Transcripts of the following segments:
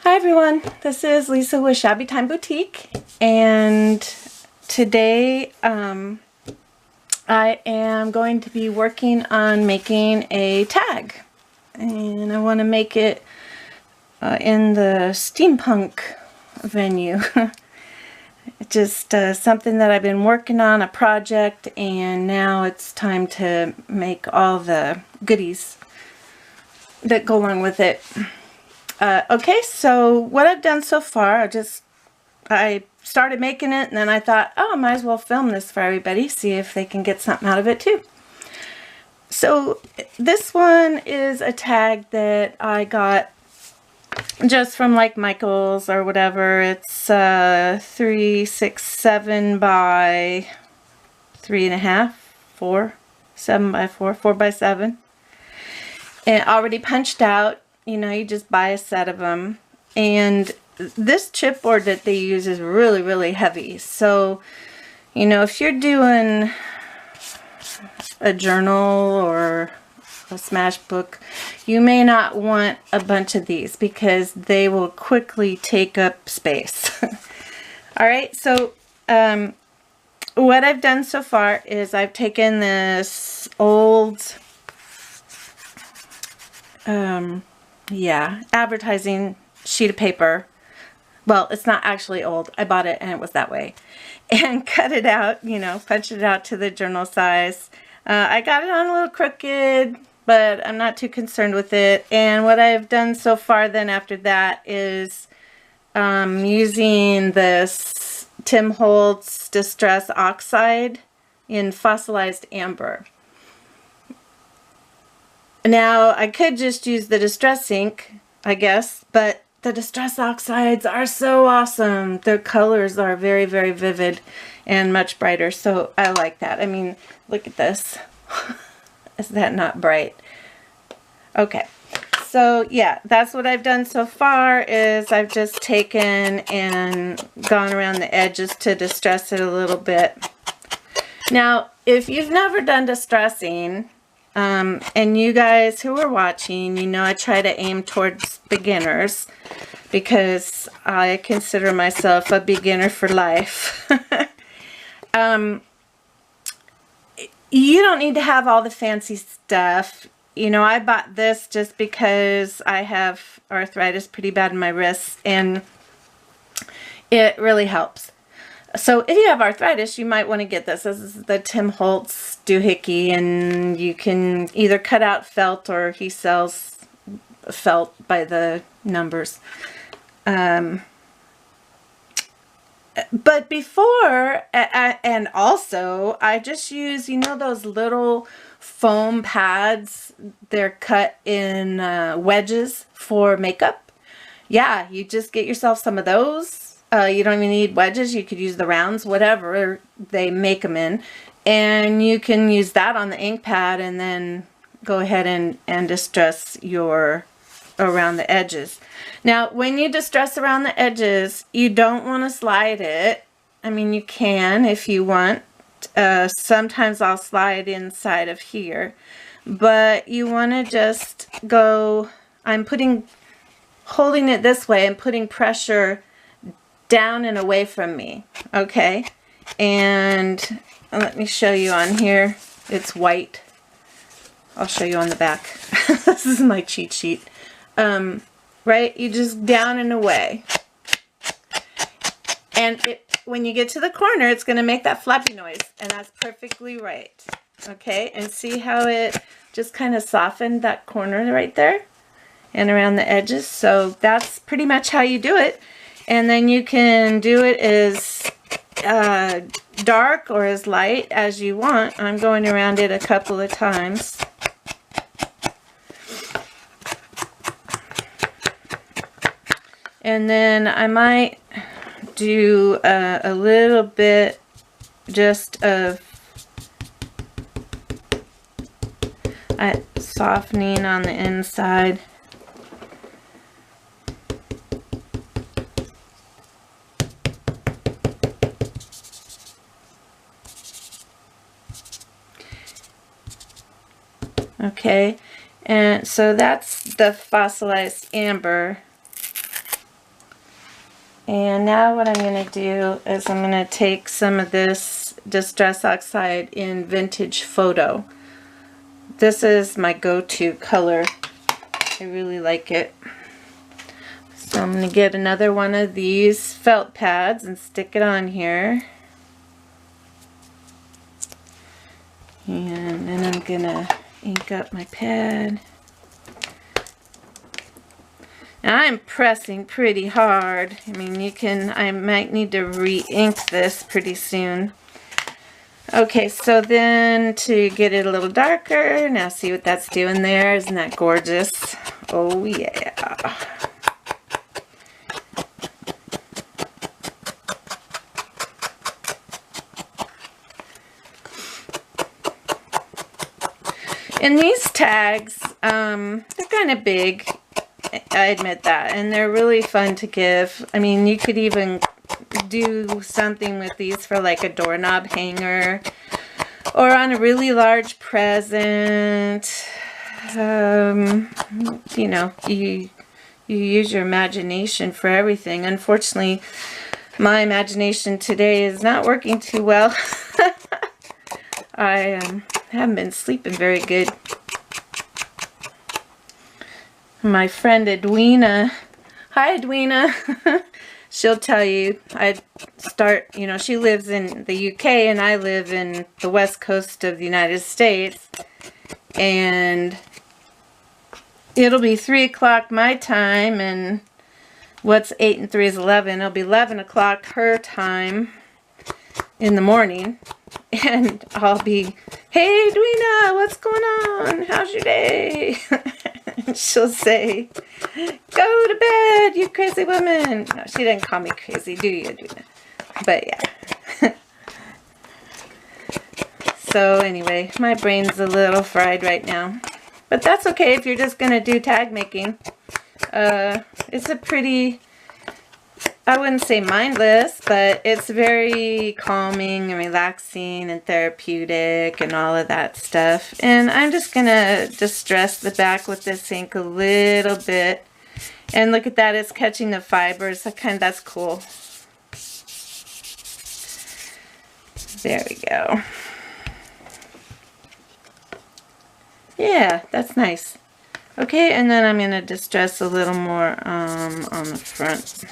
Hi everyone, this is Lisa with Shabby Time Boutique, and today I am going to be working on making a tag, and I want to make it in the steampunk venue. Just something that I've been working on, a project, and now it's time to make all the goodies that go along with it. Okay, so what I've done so far, I started making it, and then I thought, oh, I might as well film this for everybody, see if they can get something out of it too. So this one is a tag that I got just from like Michael's or whatever. It's 367 by 3.5, 4, 7 by 4, 4 by 7, and already punched out. You know, you just buy a set of them, and this chipboard that they use is really, really heavy. So, you know, if you're doing a journal or a smash book, you may not want a bunch of these because they will quickly take up space. Alright, so what I've done so far is I've taken this old advertising sheet of paper. Well, it's not actually old. I bought it and it was that way. And cut it out, you know, punched it out to the journal size. I got it on a little crooked, but I'm not too concerned with it. And what I've done so far then after that is using this Tim Holtz Distress Oxide in fossilized amber. Now, I could just use the Distress ink, I guess, but the Distress Oxides are so awesome. Their colors are very, very vivid and much brighter, so I like that. I mean, look at this. Is that not bright? Okay, so yeah, that's what I've done so far is I've just taken and gone around the edges to distress it a little bit. Now, if you've never done distressing, and you guys who are watching, you know I try to aim towards beginners because I consider myself a beginner for life. You don't need to have all the fancy stuff. You know, I bought this just because I have arthritis pretty bad in my wrists, and it really helps. So if you have arthritis, you might want to get this. This is the Tim Holtz doohickey, and you can either cut out felt, or he sells felt by the numbers. But before, and also, I just use, you know, those little foam pads. They're cut in wedges for makeup. Yeah, you just get yourself some of those. You don't even need wedges. You could use the rounds, whatever they make them in. And you can use that on the ink pad and then go ahead and distress your around the edges. Now, when you distress around the edges, you don't want to slide it. I mean, you can if you want. Sometimes I'll slide inside of here. But you want to just go, holding it this way and putting pressure down and away from me, okay? And let me show you on here. It's white. I'll show you on the back. This is my cheat sheet. Right? You just down and away. And when you get to the corner, it's going to make that flappy noise, and that's perfectly right. Okay? And see how it just kind of softened that corner right there and around the edges? So that's pretty much how you do it. And then you can do it as dark or as light as you want. I'm going around it a couple of times. And then I might do a little bit just of softening on the inside. Okay, and so that's the fossilized amber. And now what I'm going to do is I'm going to take some of this Distress Oxide in Vintage Photo. This is my go-to color. I really like it. So I'm going to get another one of these felt pads and stick it on here. And then I'm going to ink up my pad. Now I'm pressing pretty hard. I mean, I might need to re-ink this pretty soon. Okay, so then to get it a little darker, now see what that's doing there. Isn't that gorgeous? Oh yeah. And these tags, they're kind of big. I admit that, and they're really fun to give. I mean, you could even do something with these for like a doorknob hanger or on a really large present. You know, you use your imagination for everything. Unfortunately, my imagination today is not working too well. I haven't been sleeping very good. My friend Edwina, hi Edwina, she'll tell you, you know, she lives in the UK and I live in the west coast of the United States, and it'll be 3 o'clock my time, and what's 8 and 3 is 11, it'll be 11 o'clock her time in the morning, and I'll be, hey Edwina, what's going on, how's your day? She'll say, go to bed, you crazy woman. No, she didn't call me crazy, do you, Edwina? But yeah. So anyway, my brain's a little fried right now. But that's okay if you're just going to do tag making. It's a pretty, I wouldn't say mindless, but it's very calming and relaxing and therapeutic and all of that stuff. And I'm just going to distress the back with this ink a little bit. And look at that, it's catching the fibers. That's cool. There we go. Yeah, that's nice. Okay, and then I'm going to distress a little more on the front.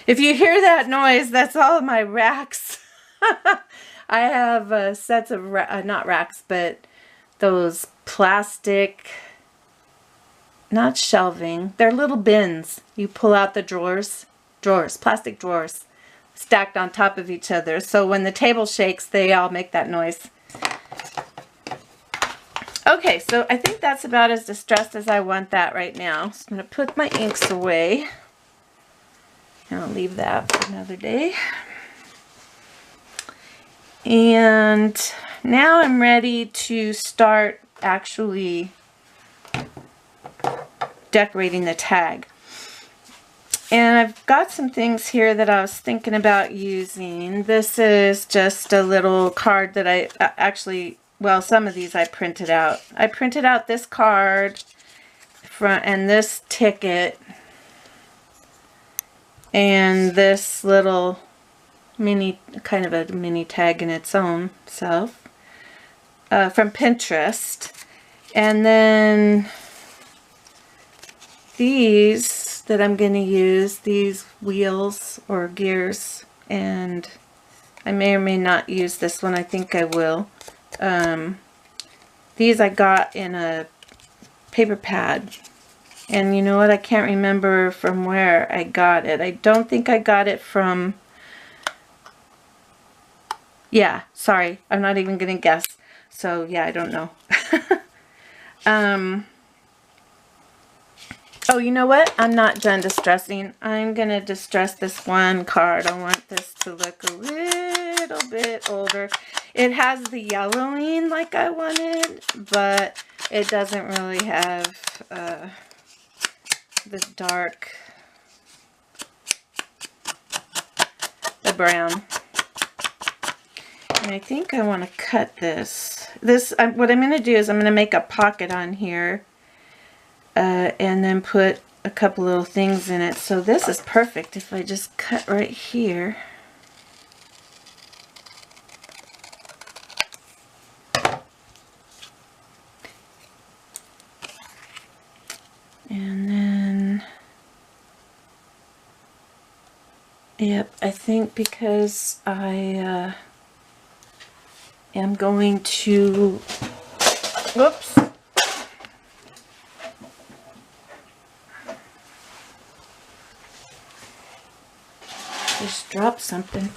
If you hear that noise, that's all of my racks. I have sets of, not racks, but those plastic, not shelving, they're little bins. You pull out the drawers, plastic drawers, stacked on top of each other. So when the table shakes, they all make that noise. Okay, so I think that's about as distressed as I want that right now. So I'm going to put my inks away. And I'll leave that for another day. And now I'm ready to start actually decorating the tag. And I've got some things here that I was thinking about using. This is just a little card that I actually, well, some of these I printed out. I printed out this card and this ticket and this little mini, kind of a mini tag in its own self from Pinterest. And then these that I'm going to use, these wheels or gears, and I may or may not use this one. I think I will. These I got in a paper pad. And you know what? I can't remember from where I got it. I don't think I got it from... Yeah, sorry. I'm not even going to guess. So, yeah, I don't know. Oh, you know what? I'm not done distressing. I'm going to distress this one card. I want this to look a little bit older. It has the yellowing like I wanted, but it doesn't really have the dark, the brown. And I think I want to cut this. What I'm going to do is I'm going to make a pocket on here and then put a couple little things in it. So this is perfect if I just cut right here. And then, yep, I think because I am going to, whoops, just dropped something.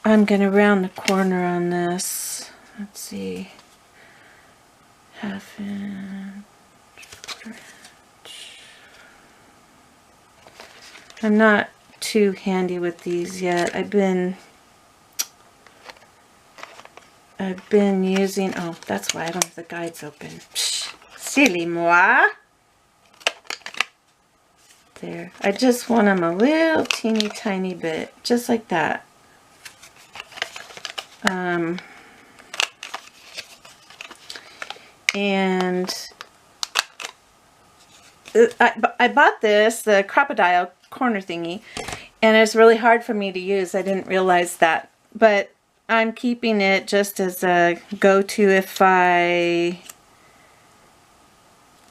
I'm going to round the corner on this. Let's see. Half inch. I'm not too handy with these yet. I've been using, oh, that's why I don't have the guides open. Psh, silly moi. There. I just want them a little teeny tiny bit, just like that. And I bought this, the crocodile corner thingy, and it's really hard for me to use. I didn't realize that, but I'm keeping it just as a go-to if I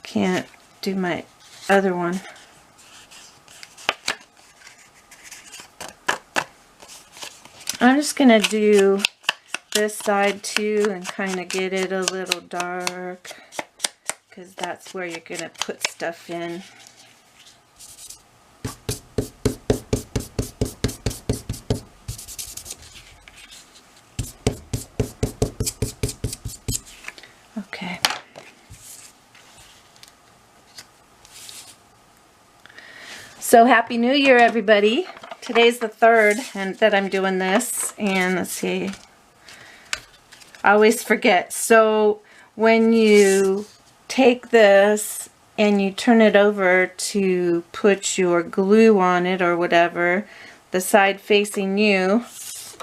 can't do my other one. I'm just gonna do this side too and kind of get it a little dark, because that's where you're gonna put stuff in. Okay. So Happy New Year, everybody. Today's the 3rd and that I'm doing this, and let's see, I always forget. So when you take this and you turn it over to put your glue on it or whatever, the side facing you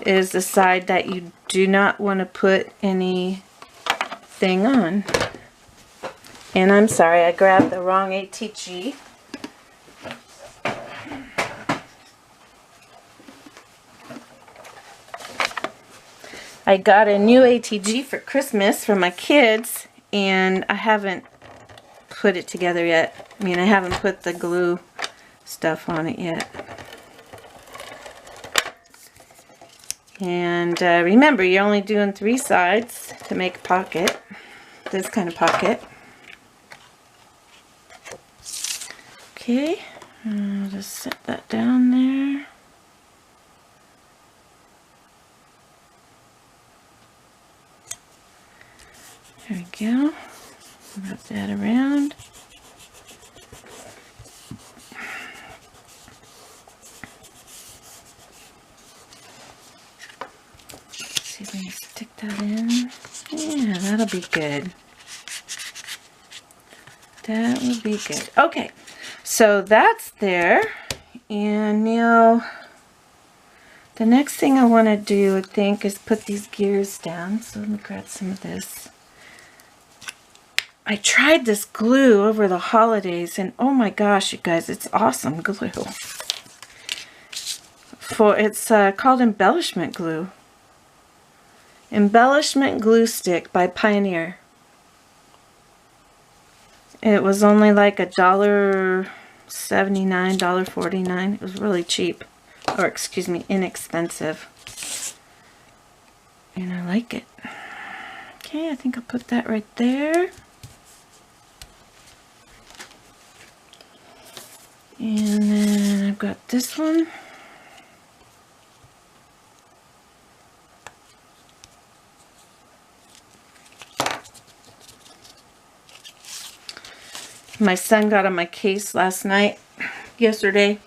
is the side that you do not want to put anything on. And I'm sorry, I grabbed the wrong ATG. I got a new ATG for Christmas for my kids, and I haven't put it together yet. I mean, I haven't put the glue stuff on it yet. And remember, you're only doing 3 sides to make a pocket, this kind of pocket. Okay, I'll just set that down there. There we go. Wrap that around. See if we can stick that in. Yeah, that'll be good. That would be good. Okay, so that's there. And now the next thing I want to do, I think, is put these gears down. So let me grab some of this. I tried this glue over the holidays, and oh my gosh, you guys, it's awesome glue. It's called embellishment glue. Embellishment glue stick by Pioneer. It was only like $1.79, $1.49. It was really cheap, or excuse me, inexpensive. And I like it. Okay, I think I'll put that right there. And then I've got this one. My son got on my case yesterday.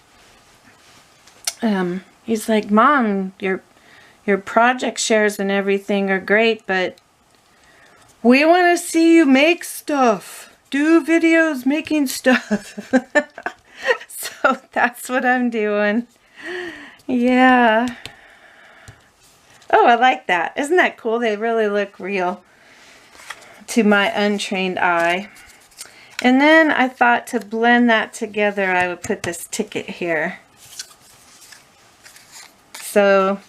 He's like, Mom, your project shares and everything are great, but we want to see you make stuff. Do videos making stuff. So that's what I'm doing. Yeah. Oh, I like that. Isn't that cool? They really look real to my untrained eye. And then I thought to blend that together, I would put this ticket here. So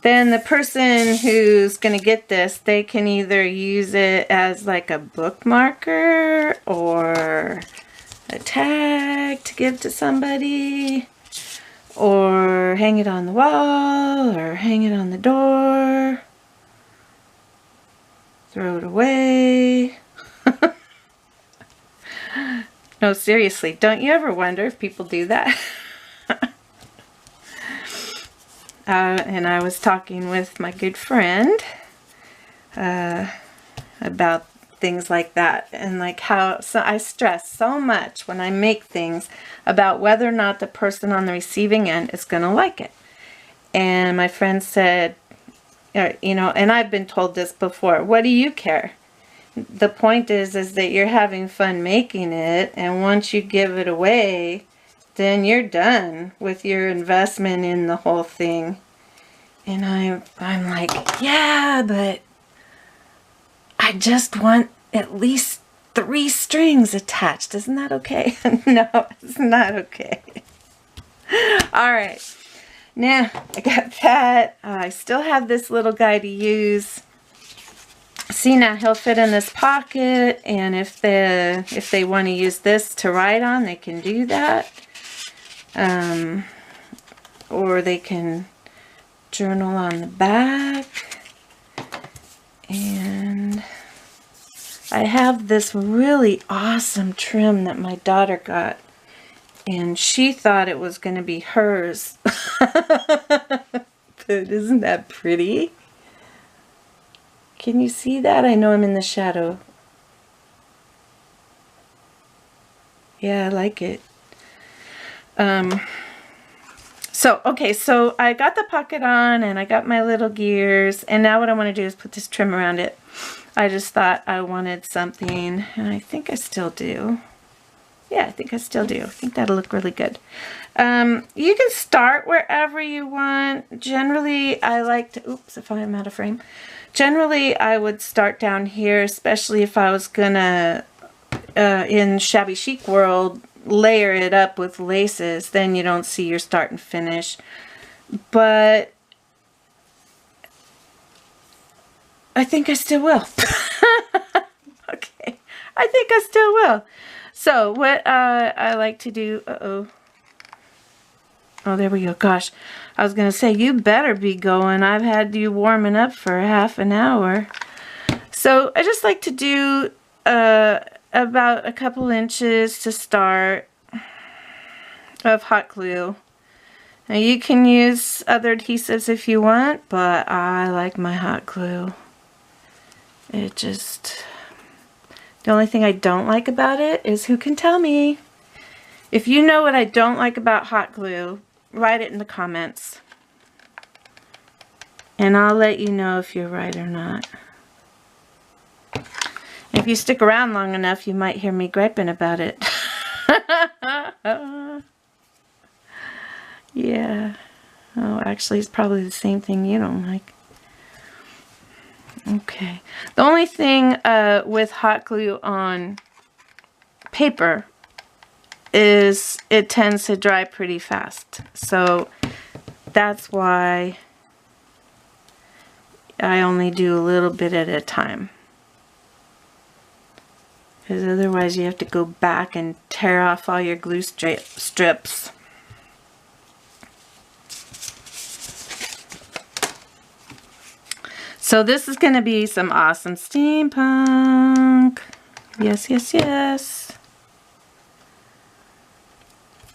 then the person who's going to get this, they can either use it as like a bookmarker or a tag to give to somebody, or hang it on the wall, or hang it on the door, throw it away. No, seriously, don't you ever wonder if people do that? And I was talking with my good friend about things like that, and like how I stress so much when I make things about whether or not the person on the receiving end is going to like it. And my friend said, you know, and I've been told this before, what do you care? The point is that you're having fun making it, and once you give it away, then you're done with your investment in the whole thing. And I'm like, yeah, but I just want at least 3 strings attached. Isn't that okay? No, it's not okay. All right. Now, I got that. I still have this little guy to use. See, now he'll fit in this pocket, and if they want to use this to write on, they can do that. Or they can journal on the back. And I have this really awesome trim that my daughter got, and she thought it was going to be hers. But isn't that pretty? Can you see that? I know I'm in the shadow. Yeah, I like it. Okay, so I got the pocket on, and I got my little gears, and now what I want to do is put this trim around it. I just thought I wanted something, and I think I still do. Yeah, I think I still do. I think that'll look really good. You can start wherever you want. Generally, I like to, oops, if I'm out of frame. Generally, I would start down here, especially if I was gonna, in Shabby Chic world, layer it up with laces. Then you don't see your start and finish. But I think I still will. Okay, I think I still will. So what I like to do, oh, there we go. Gosh, I was going to say, you better be going. I've had you warming up for half an hour. So I just like to do about a couple inches to start of hot glue. Now you can use other adhesives if you want, but I like my hot glue. It just, the only thing I don't like about it is, who can tell me? If you know what I don't like about hot glue, write it in the comments. And I'll let you know if you're right or not. If you stick around long enough, you might hear me griping about it. Yeah. Oh, actually, it's probably the same thing you don't like. Okay. The only thing with hot glue on paper is it tends to dry pretty fast. So that's why I only do a little bit at a time. Because otherwise you have to go back and tear off all your glue strips. So this is going to be some awesome steampunk. Yes, yes, yes.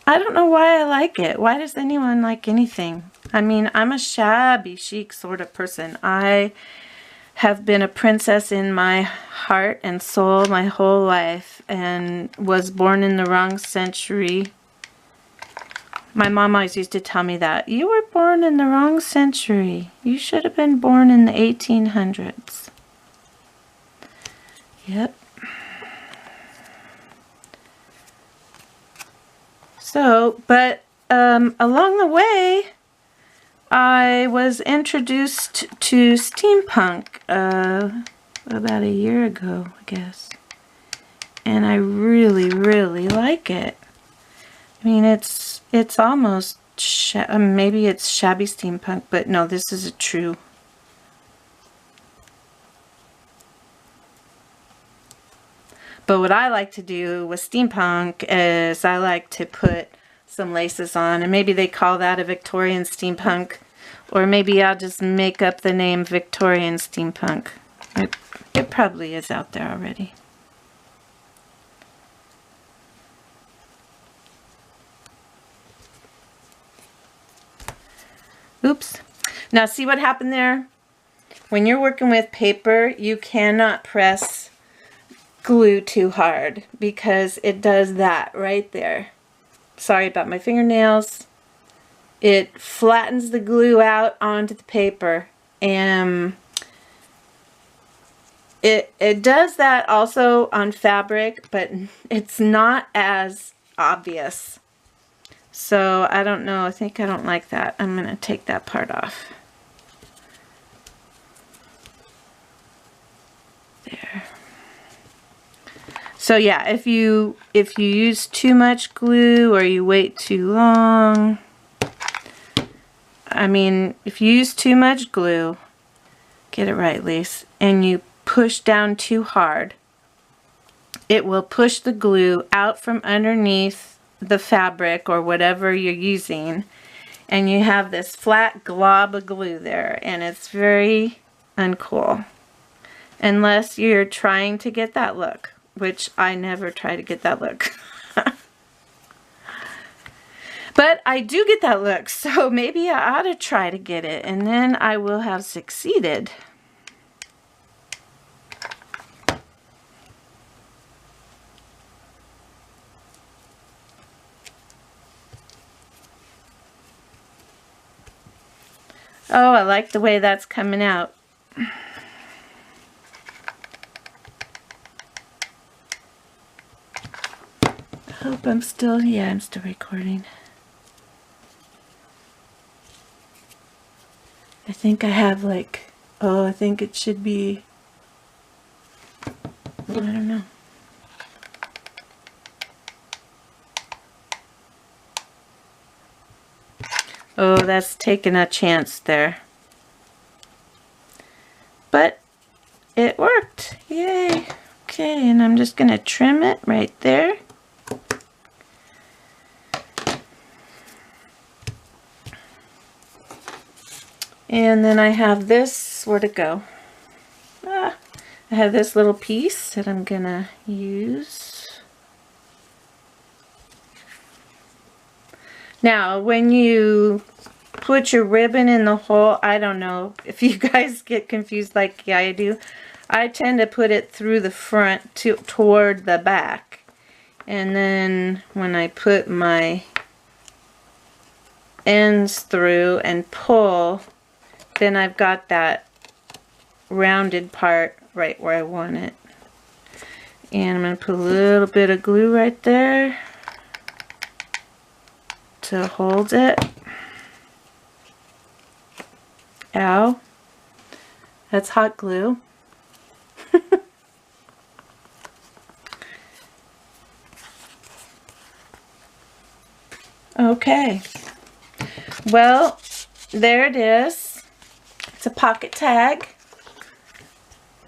I don't know why I like it. Why does anyone like anything? I mean, I'm a shabby chic sort of person. I have been a princess in my heart and soul my whole life, and was born in the wrong century. My mom always used to tell me that. You were born in the wrong century. You should have been born in the 1800s. Yep. So, but along the way, I was introduced to Steampunk about a year ago, I guess. And I really, really like it. I mean, it's almost, maybe it's shabby steampunk, but no, this is a true. But what I like to do with steampunk is I like to put some laces on, and maybe they call that a Victorian steampunk, or maybe I'll just make up the name Victorian steampunk. It probably is out there already. Oops. Now see what happened there? When you're working with paper, you cannot press glue too hard because it does that right there. Sorry about my fingernails. It flattens the glue out onto the paper, and it does that also on fabric, but it's not as obvious. So I don't know, I think I don't like that. I'm going to take that part off. There. So yeah, if you use too much glue or you wait too long, I mean, if you use too much glue, get it right, Lise, and you push down too hard, it will push the glue out from underneath the fabric or whatever you're using, and you have this flat glob of glue there, and it's very uncool unless you're trying to get that look, which I never try to get that look. But I do get that look, so maybe I ought to try to get it, and then I will have succeeded. Oh, I like the way that's coming out. I hope I'm still, yeah, I'm still recording. I think I have like, oh, I think it should be, I don't know. Oh, that's taking a chance there. But it worked. Yay. Okay, and I'm just going to trim it right there. And then I have this, where'd it go? I have this little piece that I'm going to use. Now, when you put your ribbon in the hole, I don't know if you guys get confused like I do. I tend to put it through the front toward the back. And then when I put my ends through and pull, then I've got that rounded part right where I want it. And I'm going to put a little bit of glue right there to hold it. Ow. That's hot glue. Okay. Well, there it is. It's a pocket tag.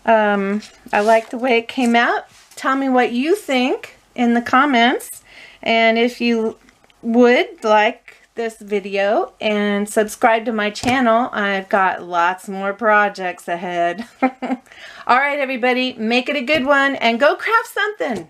I like the way it came out. Tell me what you think in the comments. And if you would like this video and subscribe to my channel, I've got lots more projects ahead. Alright everybody, make it a good one and go craft something.